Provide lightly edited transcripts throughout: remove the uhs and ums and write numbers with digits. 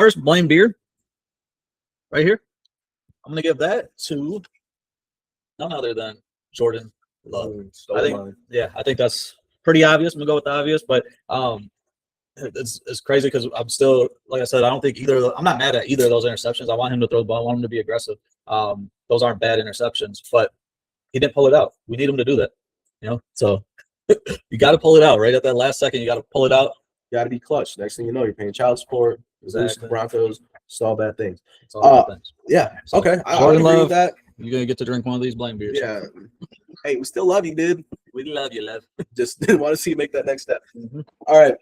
first blame beer right here. I'm going to give that to none other than Jordan Love. I think that's pretty obvious. I'm going to go with the obvious, but it's crazy because I'm still, like I said, I don't think I'm not mad at either of those interceptions. I want him to throw the ball. I want him to be aggressive. Those aren't bad interceptions, but he didn't pull it out. We need him to do that, so you got to pull it out right at that last second. You got to pull it out. You got to be clutch. Next thing you know, you're paying child support. Exactly. The Broncos, it's all bad things. It's all bad things. Yeah. Okay. Jordan Love, that. You're going to get to drink one of these blame beers. Yeah. Hey, we still love you, dude. We love you, Lev. Just didn't want to see you make that next step. Mm-hmm. All right.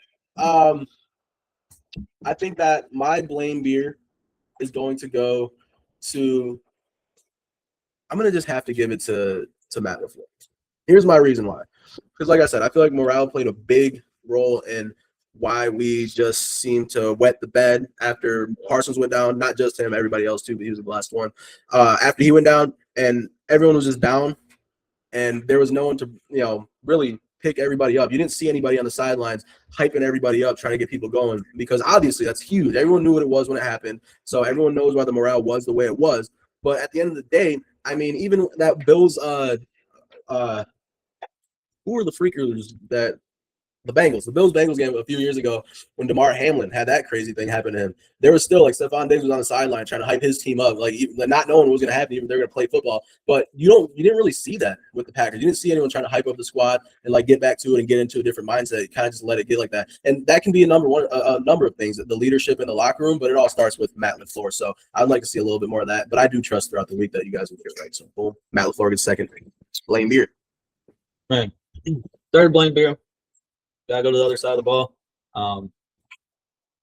I think that my blame beer is going to go to – I'm going to just have to give it to Matt LaFleur. Here's my reason why. Because like I said, I feel like morale played a big role in why we just seemed to wet the bed after Parsons went down. Not just him, everybody else too, but he was the last one. After he went down and everyone was just down and there was no one to, really pick everybody up. You didn't see anybody on the sidelines hyping everybody up, trying to get people going, because obviously that's huge. Everyone knew what it was when it happened. So everyone knows why the morale was the way it was. But at the end of the day, I mean, even that Bills who were the freakers that the Bills-Bengals game a few years ago when DeMar Hamlin had that crazy thing happen to him. There was still, like, Stephon Diggs was on the sideline trying to hype his team up, like, not knowing what was going to happen, even if they're going to play football. But you didn't really see that with the Packers. You didn't see anyone trying to hype up the squad and, like, get back to it and get into a different mindset. You kind of just let it get like that. And that can be a number of things, the leadership in the locker room, but it all starts with Matt LaFleur. So I'd like to see a little bit more of that. But I do trust throughout the week that you guys will get it right. So, boom, Matt LaFleur gets second. Blame beer. Right. Third blame beer. Gotta go to the other side of the ball,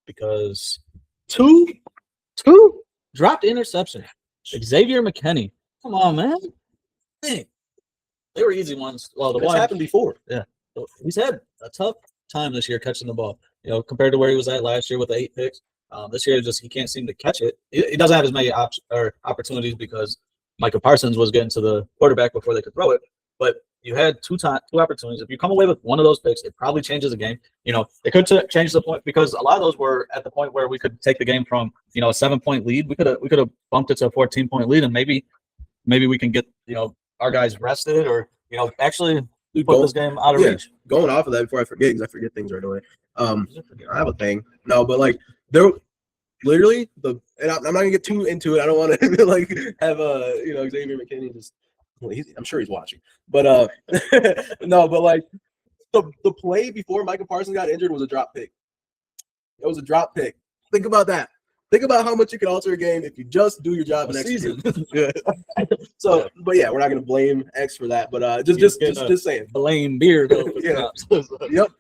because two dropped interception. Xavier McKinney, come on, man. Dang. They were easy ones. Well, the one happened before. Yeah, he's had a tough time this year catching the ball. Compared to where he was at last year with the 8 picks. This year he can't seem to catch it. He doesn't have as many opportunities because Micah Parsons was getting to the quarterback before they could throw it. But you had two opportunities. If you come away with one of those picks, it probably changes the game. It could change the point, because a lot of those were at the point where we could take the game from, a 7-point lead. We could have bumped it to a 14-point lead, and maybe we can get, our guys rested, or, actually put this game out of reach. Going off of that before I forget, because I forget things right away. I have a thing. No, but like there literally and I'm not gonna get too into it. I don't want to like have Xavier McKinney just. I'm sure he's watching, but no, but like the play before Micah Parsons got injured was a drop pick. It was a drop pick. Think about that. Think about how much you can alter a game if you just do your job next season. So, but yeah, we're not gonna blame X for that, but just saying. Blame beer though. Yeah. Yep.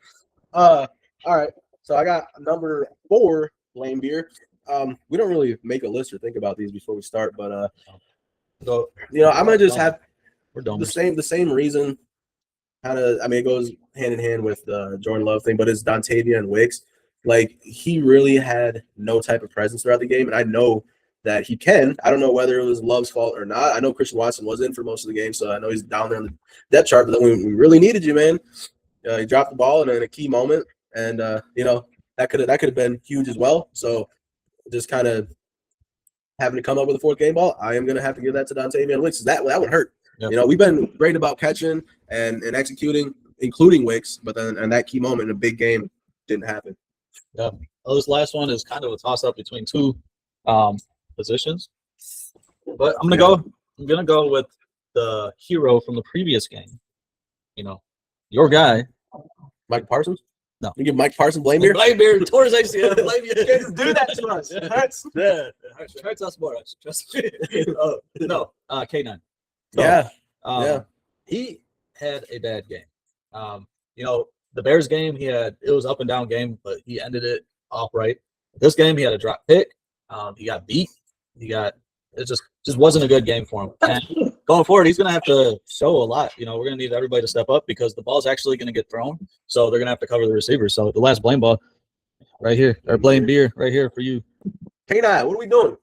All right. So I got number 4, blame beer. We don't really make a list or think about these before we start, but so I'm gonna just have the same reason. It goes hand in hand with the Jordan Love thing, but it's Dontavia and Wicks. Like, he really had no type of presence throughout the game, and I know that he can. I don't know whether it was Love's fault or not. I know Christian Watson was in for most of the game, so I know he's down there on the depth chart. But then we really needed you, man. He dropped the ball in a key moment, and that could have been huge as well. So just kind of having to come up with a 4th game ball, I am going to have to give that to Dontavia and Wicks. That would hurt. Yep. We've been great about catching and executing, including Wicks, but then in that key moment in a big game, didn't happen. Yeah. Well, this last one is kind of a toss-up between two positions. But I'm gonna go with the hero from the previous game. Your guy, Mike Parsons. No, you give Mike Parsons blame beer. Blame beer. Tore his ACL. Blame you. Do that to us. It hurts us more. Trust me. No. K9. So, yeah. He had a bad game. The Bears game, it was up and down game, but he ended it off right. This game, he had a drop pick. He got beat. It just wasn't a good game for him. And going forward, he's going to have to show a lot. We're going to need everybody to step up, because the ball's actually going to get thrown. So they're going to have to cover the receivers. So the last blame ball right here, or blame beer right here for you. K9, what are we doing?